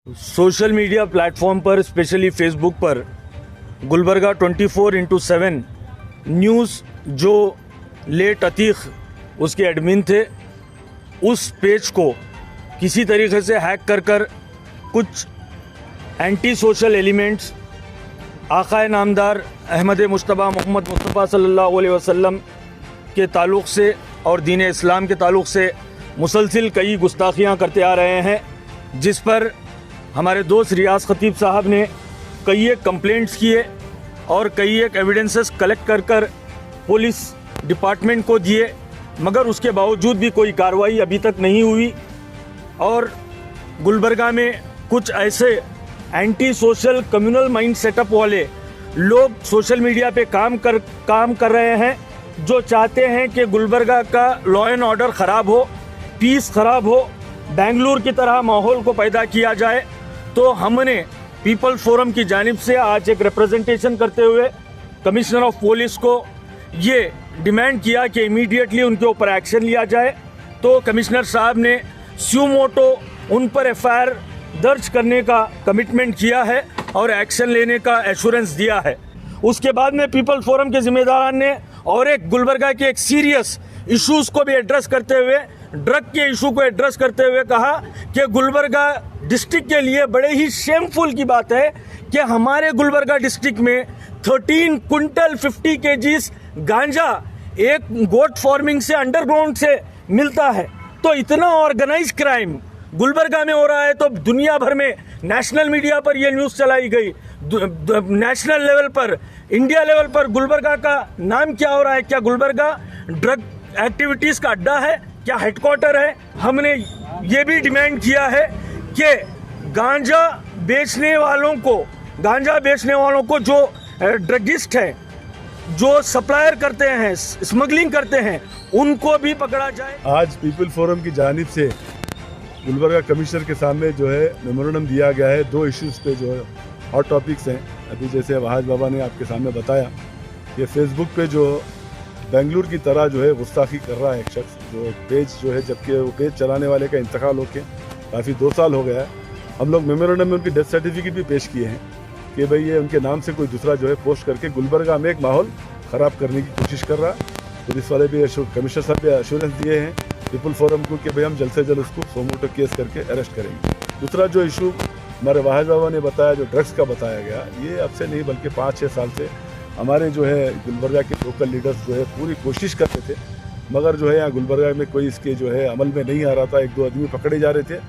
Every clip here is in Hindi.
सोशल मीडिया प्लेटफॉर्म पर स्पेशली फेसबुक पर गुलबर्गा 24/7 न्यूज़ जो लेट अतीक उसके एडमिन थे, उस पेज को किसी तरीके से हैक कर कुछ एंटी सोशल एलिमेंट्स आक़ाए नामदार अहमद मुश्तबा मोहम्मद मुस्तफ़ा सल्लल्लाहु अलैहि वसल्लम के ताल्लुक़ से और दीन इस्लाम के ताल्लुक़ से मुसलसिल कई गुस्ताखियाँ करते आ रहे हैं, जिस पर हमारे दोस्त रियाज खतीब साहब ने कई एक कंप्लेंट्स किए और कई एक एविडेंसेस कलेक्ट कर पुलिस डिपार्टमेंट को दिए, मगर उसके बावजूद भी कोई कार्रवाई अभी तक नहीं हुई। और गुलबर्गा में कुछ ऐसे anti social communal mind setup वाले लोग सोशल मीडिया पे काम कर रहे हैं, जो चाहते हैं कि गुलबर्गा का लॉ एंड ऑर्डर ख़राब हो, पीस ख़राब हो, बेंगलुरु की तरह माहौल को पैदा किया जाए। तो हमने पीपल फोरम की जानिब से आज एक रिप्रेजेंटेशन करते हुए कमिश्नर ऑफ पुलिस को ये डिमांड किया कि इमीडिएटली उनके ऊपर एक्शन लिया जाए। तो कमिश्नर साहब ने स्यू मोटो उन पर एफआईआर दर्ज करने का कमिटमेंट किया है और एक्शन लेने का एश्योरेंस दिया है। उसके बाद में पीपल फोरम के जिम्मेदारान ने और एक गुलबर्गा के एक सीरियस इश्यूज़ को भी एड्रेस करते हुए, ड्रग के इशू को एड्रेस करते हुए कहा कि गुलबर्गा डिस्ट्रिक्ट के लिए बड़े ही शेमफुल की बात है कि हमारे गुलबर्गा डिस्ट्रिक्ट में 13 क्विंटल 50 केजीज गांजा एक गोट फार्मिंग से अंडरग्राउंड से मिलता है। तो इतना ऑर्गेनाइज क्राइम गुलबर्गा में हो रहा है, तो दुनिया भर में नेशनल मीडिया पर यह न्यूज़ चलाई गई, नेशनल लेवल पर, इंडिया लेवल पर गुलबर्गा का नाम क्या हो रहा है? क्या गुलबर्गा ड्रग एक्टिविटीज़ का अड्डा है? क्या हेडक्वार्टर है? हमने ये भी डिमांड किया है कि गांजा बेचने वालों को जो ड्रगिस्ट हैं, जो सप्लायर करते हैं, स्मगलिंग करते हैं, उनको भी पकड़ा जाए। आज पीपल फोरम की जानिब से गुलबर्गा कमिश्नर के सामने जो है मेमोरेंडम दिया गया है। दो इश्यूज़ पे जो है हॉट टॉपिक्स हैं। अभी जैसे वहाज बाबा ने आपके सामने बताया कि फेसबुक पे जो बेंगलुरु की तरह जो है गुस्ताखी कर रहा है एक शख्स, जो पेज जो है, जबकि वो पेज चलाने वाले का इंतकाल होकर काफ़ी 2 साल हो गया है। हम लोग मेमोरेंडम में उनकी डेथ सर्टिफिकेट भी पेश किए हैं कि भाई ये उनके नाम से कोई दूसरा जो है पोस्ट करके गुलबर्गा में एक माहौल ख़राब करने की कोशिश कर रहा है। पुलिस वाले भी कमिश्नर साहब भी एश्योरेंस दिए हैं पीपल फोरम को कि भाई हम जल्द से जल्द उसको सोमोटो केस करके अरेस्ट करेंगे। दूसरा जो इशू हमारे वाहिद बाबा ने बताया, जो ड्रग्स का बताया गया, ये अब से नहीं बल्कि 5-6 साल से हमारे जो है गुलबर्गा के लोकल लीडर्स जो है पूरी कोशिश करते थे, मगर जो है यहाँ गुलबर्गा में कोई इसके जो है अमल में नहीं आ रहा था। 1-2 आदमी पकड़े जा रहे थे,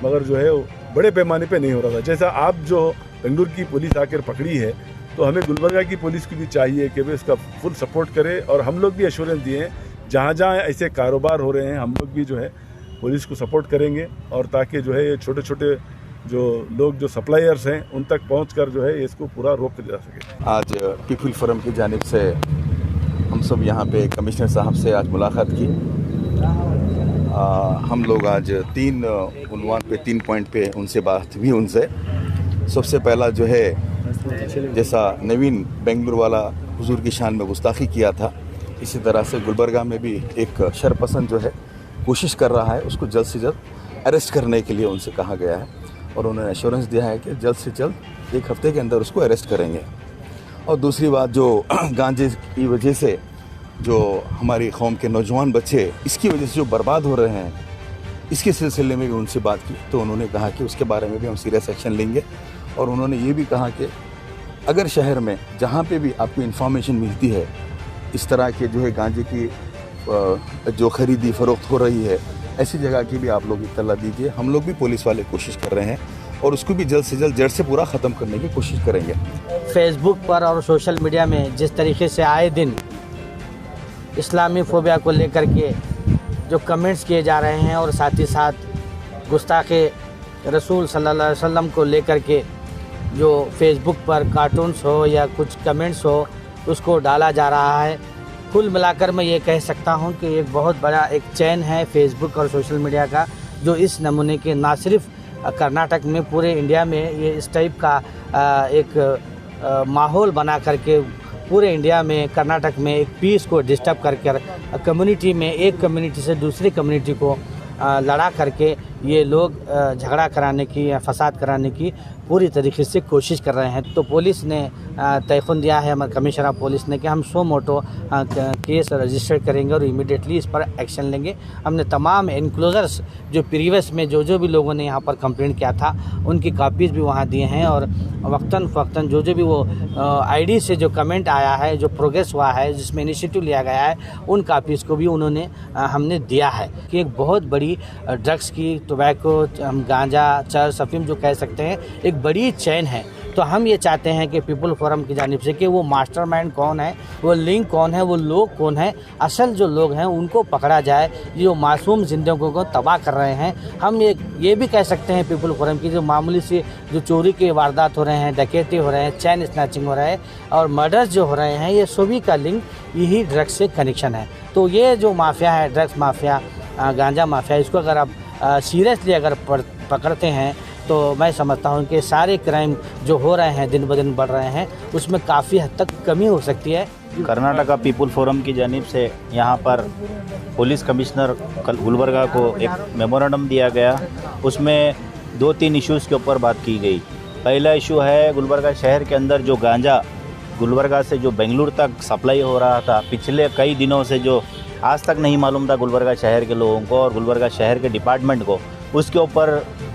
मगर जो है वो बड़े पैमाने पे नहीं हो रहा था। जैसा आप जो बेंगलुरु की पुलिस आकर पकड़ी है, तो हमें गुलबर्गा की पुलिस की भी चाहिए कि वे इसका फुल सपोर्ट करे। और हम लोग भी एश्योरेंस दिए हैं जहाँ जहाँ ऐसे कारोबार हो रहे हैं, हम लोग भी जो है पुलिस को सपोर्ट करेंगे, और ताकि जो है ये छोटे छोटे जो लोग जो सप्लायर्स हैं उन तक पहुंचकर जो है इसको पूरा रोक जा सके। आज पीपल फोरम की जानिब से हम सब यहाँ पे कमिश्नर साहब से आज मुलाकात की। हम लोग आज 3 उन्वान पे 3 पॉइंट पे उनसे बात हुई। उनसे सबसे पहला जो है, जैसा नवीन बेंगलुरु वाला हुजूर की शान में गुस्ताखी किया था, इसी तरह से गुलबर्गा में भी एक शरपसंद जो है कोशिश कर रहा है, उसको जल्द से जल्द अरेस्ट करने के लिए उनसे कहा गया है, और उन्होंने एश्योरेंस दिया है कि जल्द से जल्द 1 हफ्ते के अंदर उसको अरेस्ट करेंगे। और दूसरी बात, जो गांजे की वजह से जो हमारी कौम के नौजवान बच्चे इसकी वजह से जो बर्बाद हो रहे हैं, इसके सिलसिले में भी उनसे बात की, तो उन्होंने कहा कि उसके बारे में भी हम सीरियस एक्शन लेंगे। और उन्होंने ये भी कहा कि अगर शहर में जहाँ पे भी आपको इन्फॉर्मेशन मिलती है इस तरह के जो है गांजे की जो ख़रीदी फ़रोख्त हो रही है, ऐसी जगह की भी आप लोग इत्तला दीजिए। हम लोग भी पुलिस वाले कोशिश कर रहे हैं और उसको भी जल्द से जल्द जड़ से पूरा ख़त्म करने की कोशिश करेंगे। फेसबुक पर और सोशल मीडिया में जिस तरीके से आए दिन इस्लामी फोबिया को लेकर के जो कमेंट्स किए जा रहे हैं, और साथ ही साथ गुस्ताखे रसूल सल्लल्लाहु अलैहि वसल्लम को लेकर के जो फेसबुक पर कार्टून्स हो या कुछ कमेंट्स हो, उसको डाला जा रहा है। कुल मिलाकर मैं ये कह सकता हूँ कि एक बहुत बड़ा एक चैन है फेसबुक और सोशल मीडिया का, जो इस नमूने के ना सिर्फ कर्नाटक में, पूरे इंडिया में ये इस टाइप का एक माहौल बना करके पूरे इंडिया में, कर्नाटक में एक पीस को डिस्टर्ब करके कम्युनिटी में, एक कम्युनिटी से दूसरी कम्युनिटी को लड़ा करके ये लोग झगड़ा कराने की या फसाद कराने की पूरी तरीके से कोशिश कर रहे हैं। तो पुलिस ने तयखुन दिया है, हमारे कमिश्नर ऑफ पुलिस ने, कि हम सो मोटो केस रजिस्टर करेंगे और इमीडिएटली इस पर एक्शन लेंगे। हमने तमाम एनक्लोजर्स जो प्रीवियस में जो भी लोगों ने यहाँ पर कंप्लेंट किया था उनकी कापीज़ भी वहाँ दिए हैं, और वक्तन फ़क्तन जो भी वो आईडी से जो कमेंट आया है, जो प्रोग्रेस हुआ है, जिसमें इनिशिएटिव लिया गया है, उन कापीज़ को भी उन्होंने हमने दिया है। कि एक बहुत बड़ी ड्रग्स की, टोबैको, गांजा, चरस, अफीम जो कह सकते हैं, एक बड़ी चैन है। तो हम ये चाहते हैं कि पीपल फोरम की जानिब से कि वो मास्टरमाइंड कौन है, वो लिंक कौन है, वो लोग कौन है, असल जो लोग हैं उनको पकड़ा जाए, जो मासूम जिंदगियों को तबाह कर रहे हैं। हम ये भी कह सकते हैं पीपल फोरम की, जो मामूली से जो चोरी के वारदात हो रहे हैं, डकैती हो रहे हैं, चैन स्नैचिंग हो रहा है और मर्डर्स जो हो रहे हैं, ये सभी का लिंक यही ड्रग्स से कनेक्शन है। तो ये जो माफिया है, ड्रग्स माफिया, गांजा माफिया, इसको अगर आप सीरियसली अगर पकड़ते हैं तो मैं समझता हूं कि सारे क्राइम जो हो रहे हैं, दिन ब दिन बढ़ रहे हैं, उसमें काफ़ी हद तक कमी हो सकती है। कर्नाटका पीपल फोरम की जानिब से यहाँ पर पुलिस कमिश्नर गुलबर्गा को एक मेमोरेंडम दिया गया। उसमें 2-3 इश्यूज़ के ऊपर बात की गई। पहला इशू है गुलबर्गा शहर के अंदर जो गांजा गुलबर्गा से जो बेंगलुरु तक सप्लाई हो रहा था, पिछले कई दिनों से जो आज तक नहीं मालूम था गुलबर्गा शहर के लोगों को और गुलबर्गा शहर के डिपार्टमेंट को, उसके ऊपर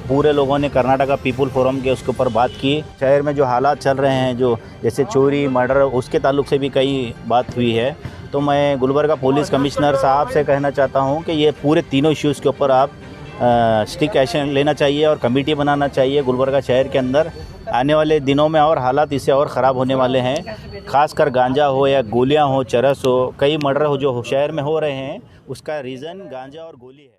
पूरे लोगों ने कर्नाटका पीपल फोरम के उसके ऊपर बात की। शहर में जो हालात चल रहे हैं, जो जैसे चोरी, मर्डर, उसके ताल्लुक से भी कई बात हुई है। तो मैं गुलबर्गा पुलिस कमिश्नर साहब से कहना चाहता हूं कि ये पूरे तीनों इश्यूज़ के ऊपर आप स्ट्रिक्ट एक्शन लेना चाहिए और कमेटी बनाना चाहिए गुलबर्गा शहर के अंदर। आने वाले दिनों में और हालात इससे और ख़राब होने वाले हैं। ख़ासकर गांजा हो या गोलियां हो, चरस हो, कई मर्डर हो जो शहर में हो रहे हैं, उसका रीज़न गांजा और गोली है।